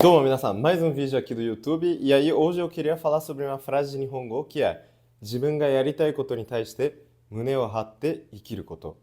Domo, minasan, mais um vídeo aqui do YouTube. E aí, hoje eu queria falar sobre uma frase de Nihongo que é 自分がやりたいことに対して胸を張って生きること.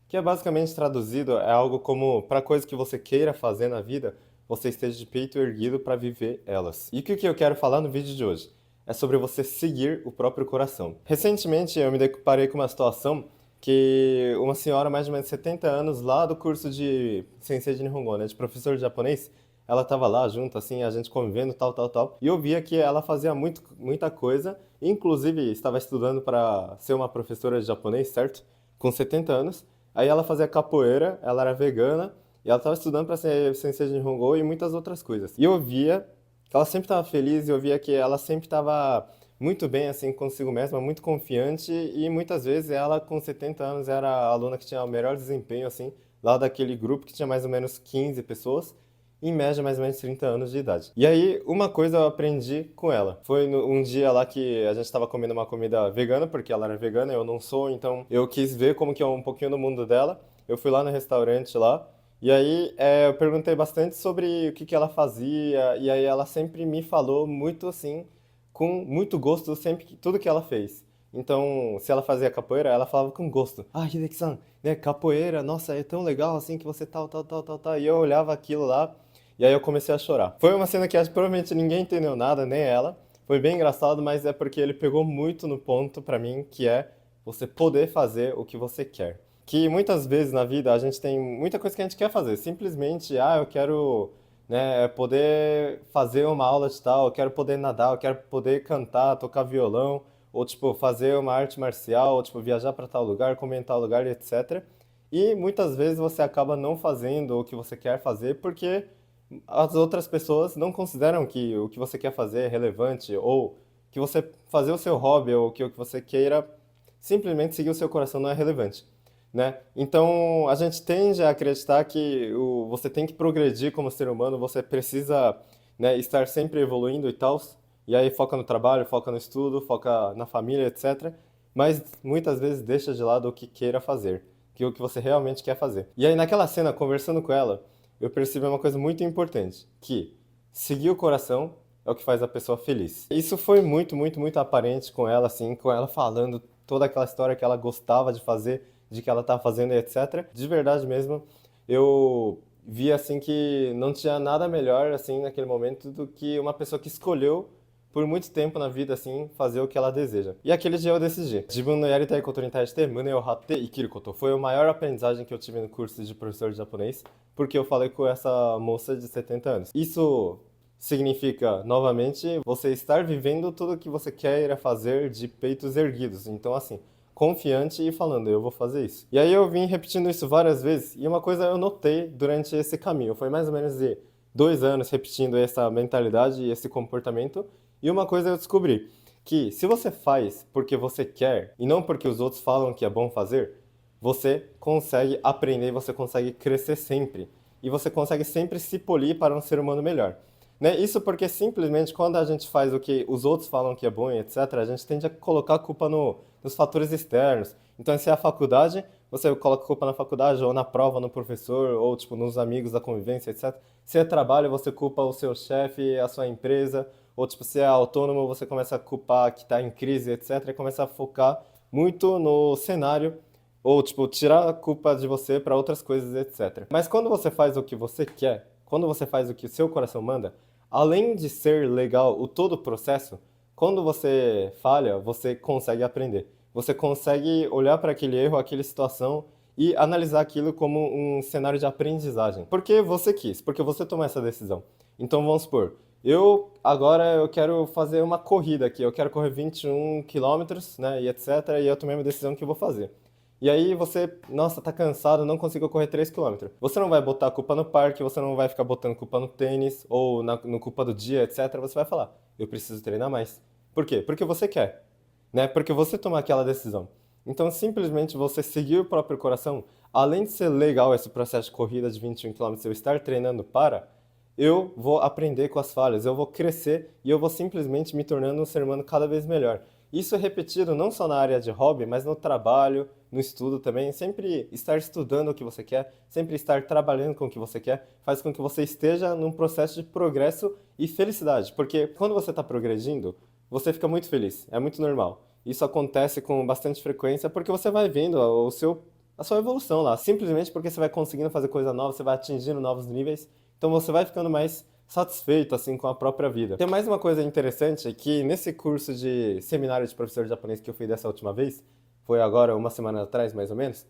Que é basicamente traduzido, é algo como para coisas que você queira fazer na vida, você esteja de peito erguido para viver elas. E o que eu quero falar no vídeo de hoje? É sobre você seguir o próprio coração. Recentemente eu me deparei com uma situação que uma senhora mais ou menos 70 anos lá do curso de Sensei de Nihongo, né, de professor de japonês, ela estava lá junto, assim, a gente convivendo, tal, tal, tal. E eu via que ela fazia muita coisa, inclusive estava estudando para ser uma professora de japonês, certo? Com 70 anos. Aí ela fazia capoeira, ela era vegana, e ela estava estudando para ser sensei de Nihongo e muitas outras coisas. E eu via que ela sempre estava feliz, e eu via que ela sempre estava muito bem, assim, consigo mesma, muito confiante, e muitas vezes ela, com 70 anos, era a aluna que tinha o melhor desempenho, assim, lá daquele grupo que tinha mais ou menos 15 pessoas, em média mais ou menos 30 anos de idade. E aí, uma coisa eu aprendi com ela. Foi um dia lá que a gente estava comendo uma comida vegana, porque ela era vegana, eu não sou, então eu quis ver como que é um pouquinho do mundo dela. Eu fui lá no restaurante lá, e aí eu perguntei bastante sobre o que ela fazia, e aí ela sempre me falou muito assim, com muito gosto, sempre tudo que ela fez. Então, se ela fazia capoeira, ela falava com gosto. Ah, Hideki-san, né, capoeira, nossa, é tão legal assim que você tal, tal, tal, tal, tal. E eu olhava aquilo lá, e aí eu comecei a chorar. Foi uma cena que acho que provavelmente ninguém entendeu nada, nem ela. Foi bem engraçado, mas é porque ele pegou muito no ponto pra mim, que é você poder fazer o que você quer. Que muitas vezes na vida a gente tem muita coisa que a gente quer fazer. Simplesmente, eu quero, né, poder fazer uma aula de tal, eu quero poder nadar, eu quero poder cantar, tocar violão, ou tipo, fazer uma arte marcial, ou tipo, viajar para tal lugar, comer em tal lugar, etc. E muitas vezes você acaba não fazendo o que você quer fazer porque as outras pessoas não consideram que o que você quer fazer é relevante ou que você fazer o seu hobby ou que o que você queira simplesmente seguir o seu coração não é relevante, né? Então a gente tende a acreditar que você tem que progredir como ser humano, você precisa, né, estar sempre evoluindo e tal, e aí foca no trabalho, foca no estudo, foca na família, etc. Mas muitas vezes deixa de lado o que queira fazer, que o que você realmente quer fazer. E aí naquela cena, conversando com ela, eu percebi uma coisa muito importante, que seguir o coração é o que faz a pessoa feliz. Isso foi muito aparente com ela, assim, com ela falando toda aquela história que ela gostava de fazer, de que ela estava fazendo, etc. De verdade mesmo, eu vi, assim, que não tinha nada melhor, assim, naquele momento do que uma pessoa que escolheu por muito tempo na vida, assim, fazer o que ela deseja. E aquele dia eu decidi. Jibun no yaritai koto ni taishite mune o hatte ikiru koto. Foi a maior aprendizagem que eu tive no curso de professor de japonês, porque eu falei com essa moça de 70 anos. Isso significa, novamente, você estar vivendo tudo o que você quer fazer de peitos erguidos. Então, assim, confiante e falando, eu vou fazer isso. E aí eu vim repetindo isso várias vezes, e uma coisa eu notei durante esse caminho, foi mais ou menos de 2 anos repetindo essa mentalidade e esse comportamento, e uma coisa eu descobri, que se você faz porque você quer e não porque os outros falam que é bom fazer, você consegue aprender, você consegue crescer sempre. E você consegue sempre se polir para um ser humano melhor. Né? Isso porque simplesmente quando a gente faz o que os outros falam que é bom e etc., a gente tende a colocar a culpa nos fatores externos. Então, se é a faculdade, você coloca a culpa na faculdade, ou na prova, no professor, ou tipo, nos amigos da convivência, etc. Se é trabalho, você culpa o seu chefe, a sua empresa, ou tipo, se é autônomo, você começa a culpar que está em crise, etc. E começa a focar muito no cenário ou, tipo, tirar a culpa de você para outras coisas, etc. Mas quando você faz o que você quer, quando você faz o que o seu coração manda, além de ser legal o todo o processo, quando você falha, você consegue aprender. Você consegue olhar para aquele erro, aquela situação e analisar aquilo como um cenário de aprendizagem. Porque você quis, porque você tomou essa decisão. Então vamos supor, eu quero fazer uma corrida aqui, eu quero correr 21 quilômetros, né, e etc, e eu tomei uma decisão que eu vou fazer. E aí você, nossa, tá cansado, não consigo correr 3 km. Você não vai botar a culpa no parque, você não vai ficar botando culpa no tênis ou no culpa do dia, etc. Você vai falar, eu preciso treinar mais. Por quê? Porque você quer, né? Porque você tomou aquela decisão. Então, simplesmente você seguir o próprio coração, além de ser legal esse processo de corrida de 21 km, eu estar treinando para, eu vou aprender com as falhas, eu vou crescer e eu vou simplesmente me tornando um ser humano cada vez melhor. Isso é repetido não só na área de hobby, mas no trabalho, no estudo também. Sempre estar estudando o que você quer, sempre estar trabalhando com o que você quer, faz com que você esteja num processo de progresso e felicidade. Porque quando você está progredindo, você fica muito feliz, é muito normal. Isso acontece com bastante frequência porque você vai vendo a sua evolução lá. Simplesmente porque você vai conseguindo fazer coisa nova, você vai atingindo novos níveis, então você vai ficando mais satisfeito assim com a própria vida. Tem mais uma coisa interessante que nesse curso de seminário de professor de japonês que eu fui dessa última vez, foi agora uma semana atrás mais ou menos,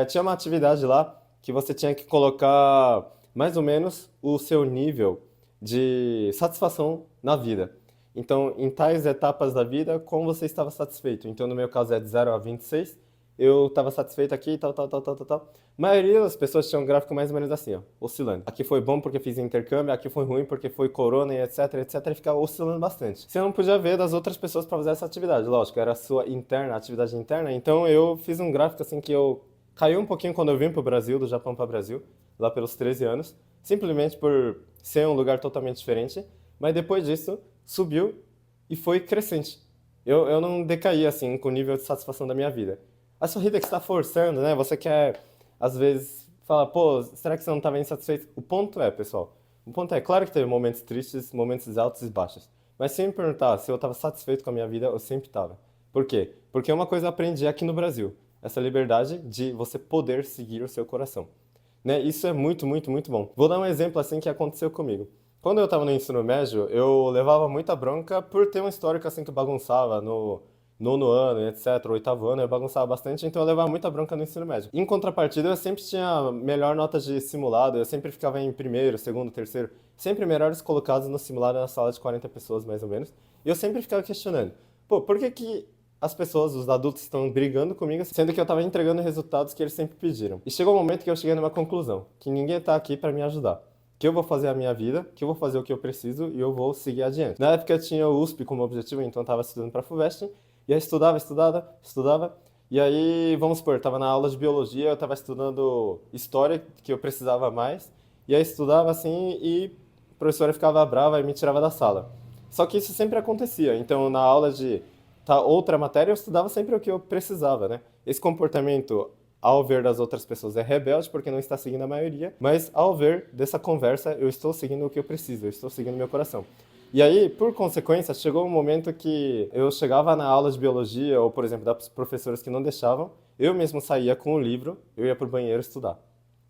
tinha uma atividade lá que você tinha que colocar mais ou menos o seu nível de satisfação na vida. Então, em tais etapas da vida, como você estava satisfeito. Então, no meu caso é de 0 a 26, eu estava satisfeito aqui, tal, tal, tal, tal, tal, tal. A maioria das pessoas tinha um gráfico mais ou menos assim, ó, oscilando. Aqui foi bom porque fiz intercâmbio, aqui foi ruim porque foi corona e etc, etc, e ficava oscilando bastante. Você não podia ver das outras pessoas para fazer essa atividade, lógico, era a sua interna, atividade interna. Então, eu fiz um gráfico assim que eu caiu um pouquinho quando eu vim pro Brasil, do Japão para o Brasil, lá pelos 13 anos, simplesmente por ser um lugar totalmente diferente, mas depois disso subiu e foi crescente. Eu não decaí assim com o nível de satisfação da minha vida. A sorrida que você está forçando, né? Você quer, às vezes, falar, pô, será que você não estava insatisfeito? O ponto é, pessoal, o ponto é, claro que teve momentos tristes, momentos altos e baixos, mas se me perguntar se eu estava satisfeito com a minha vida, eu sempre estava. Por quê? Porque uma coisa eu aprendi aqui no Brasil, essa liberdade de você poder seguir o seu coração. Né? Isso é muito, muito, muito bom. Vou dar um exemplo assim que aconteceu comigo. Quando eu estava no ensino médio, eu levava muita bronca por ter um histórico assim que eu bagunçava no nono ano, etc, oitavo ano, eu bagunçava bastante, então eu levava muita bronca no ensino médio. Em contrapartida, eu sempre tinha melhor nota de simulado, eu sempre ficava em primeiro, segundo, terceiro, sempre melhores colocados no simulado na sala de 40 pessoas, mais ou menos. E eu sempre ficava questionando, pô, por que que as pessoas, os adultos estão brigando comigo, sendo que eu estava entregando resultados que eles sempre pediram. E chegou um momento que eu cheguei numa conclusão, que ninguém está aqui para me ajudar. Que eu vou fazer a minha vida, que eu vou fazer o que eu preciso e eu vou seguir adiante. Na época eu tinha o USP como objetivo, então eu estava estudando para a FUVEST, e aí estudava, estudava, estudava, e aí, vamos supor, eu estava na aula de biologia, eu estava estudando história, que eu precisava mais, e aí estudava assim e a professora ficava brava e me tirava da sala. Só que isso sempre acontecia, então na aula de outra matéria eu estudava sempre o que eu precisava, né? Esse comportamento, ao ver das outras pessoas, é rebelde porque não está seguindo a maioria, mas ao ver dessa conversa, eu estou seguindo o que eu preciso, eu estou seguindo meu coração. E aí, por consequência, chegou um momento que eu chegava na aula de biologia, ou por exemplo, das professoras que não deixavam, eu mesmo saía com o livro, eu ia pro banheiro estudar.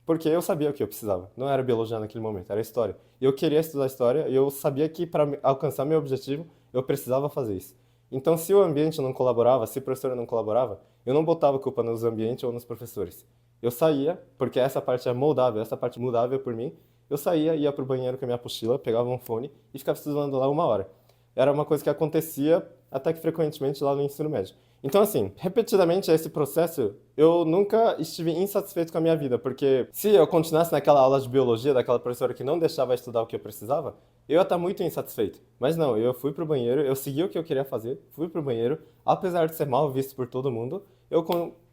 Porque eu sabia o que eu precisava. Não era biologia naquele momento, era história. E eu queria estudar história e eu sabia que para alcançar meu objetivo, eu precisava fazer isso. Então, se o ambiente não colaborava, se a professora não colaborava, eu não botava a culpa nos ambientes ou nos professores. Eu saía, porque essa parte é moldável, essa parte mudável por mim. Eu saía, ia pro banheiro com a minha apostila, pegava um fone e ficava estudando lá uma hora. Era uma coisa que acontecia até que frequentemente lá no ensino médio. Então, assim, repetidamente esse processo, eu nunca estive insatisfeito com a minha vida, porque se eu continuasse naquela aula de biologia daquela professora que não deixava eu estudar o que eu precisava, eu ia estar muito insatisfeito. Mas não, eu fui pro banheiro, eu segui o que eu queria fazer, fui pro banheiro, apesar de ser mal visto por todo mundo, eu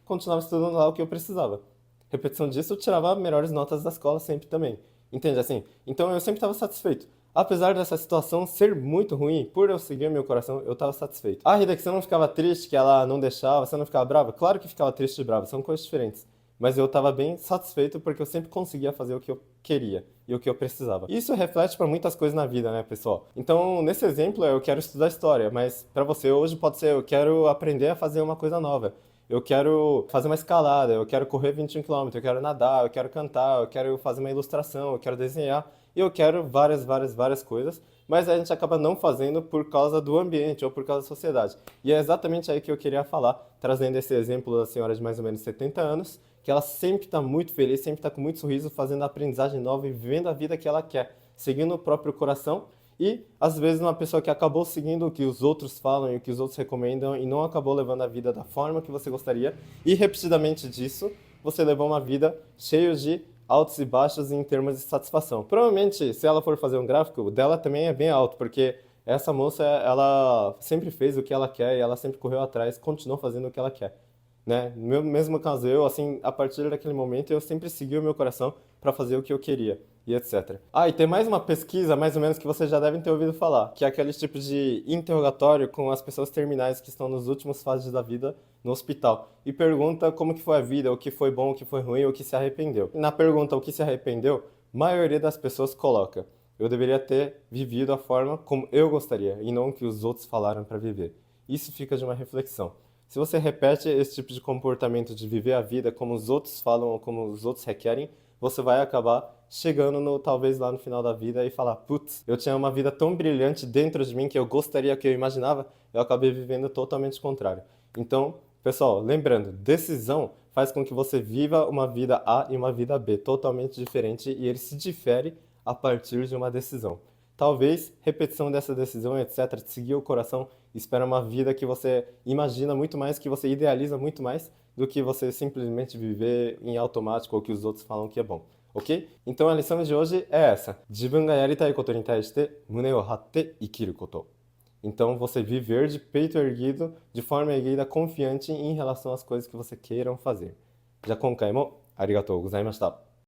continuava estudando lá o que eu precisava. Repetição disso, eu tirava melhores notas da escola sempre também. Entende assim? Então eu sempre estava satisfeito. Apesar dessa situação ser muito ruim, por eu seguir meu coração, eu estava satisfeito. A Rita, que você não ficava triste, que ela não deixava, você não ficava brava? Claro que ficava triste e brava, são coisas diferentes. Mas eu estava bem satisfeito porque eu sempre conseguia fazer o que eu queria e o que eu precisava. Isso reflete para muitas coisas na vida, né, pessoal? Então, nesse exemplo, eu quero estudar história, mas para você hoje pode ser eu quero aprender a fazer uma coisa nova. Eu quero fazer uma escalada, eu quero correr 21 km, eu quero nadar, eu quero cantar, eu quero fazer uma ilustração, eu quero desenhar, e eu quero várias, várias, várias coisas, mas a gente acaba não fazendo por causa do ambiente ou por causa da sociedade. E é exatamente aí que eu queria falar, trazendo esse exemplo da senhora de mais ou menos 70 anos, que ela sempre está muito feliz, sempre está com muito sorriso, fazendo a aprendizagem nova e vivendo a vida que ela quer, seguindo o próprio coração. E, às vezes, uma pessoa que acabou seguindo o que os outros falam e o que os outros recomendam e não acabou levando a vida da forma que você gostaria, e repetidamente disso, você levou uma vida cheia de altos e baixos em termos de satisfação. Provavelmente, se ela for fazer um gráfico, o dela também é bem alto, porque essa moça, ela sempre fez o que ela quer e ela sempre correu atrás, continuou fazendo o que ela quer. Né? No meu mesmo caso, eu, assim, a partir daquele momento, eu sempre segui o meu coração para fazer o que eu queria. e etc. Ah, e tem mais uma pesquisa, mais ou menos, que vocês já devem ter ouvido falar, que é aquele tipo de interrogatório com as pessoas terminais que estão nos últimos fases da vida no hospital e pergunta como que foi a vida, o que foi bom, o que foi ruim, o que se arrependeu. Na pergunta o que se arrependeu, a maioria das pessoas coloca: eu deveria ter vivido a forma como eu gostaria e não o que os outros falaram para viver. Isso fica de uma reflexão. Se você repete esse tipo de comportamento de viver a vida como os outros falam ou como os outros requerem, você vai acabar chegando no talvez lá no final da vida e falar: putz, eu tinha uma vida tão brilhante dentro de mim que eu gostaria, que eu imaginava, eu acabei vivendo totalmente o contrário. Então, pessoal, lembrando, decisão faz com que você viva uma vida A e uma vida B totalmente diferente e ele se difere a partir de uma decisão. Talvez repetição dessa decisão, etc., de seguir o coração, espera uma vida que você imagina muito mais, que você idealiza muito mais, do que você simplesmente viver em automático ou que os outros falam que é bom. Ok? Então a lição de hoje é essa. 自分がやりたいことに対して胸を張って生きること. Então você viver de peito erguido, de forma erguida, confiante em relação às coisas que você queiram fazer. Já 今回もありがとうございました。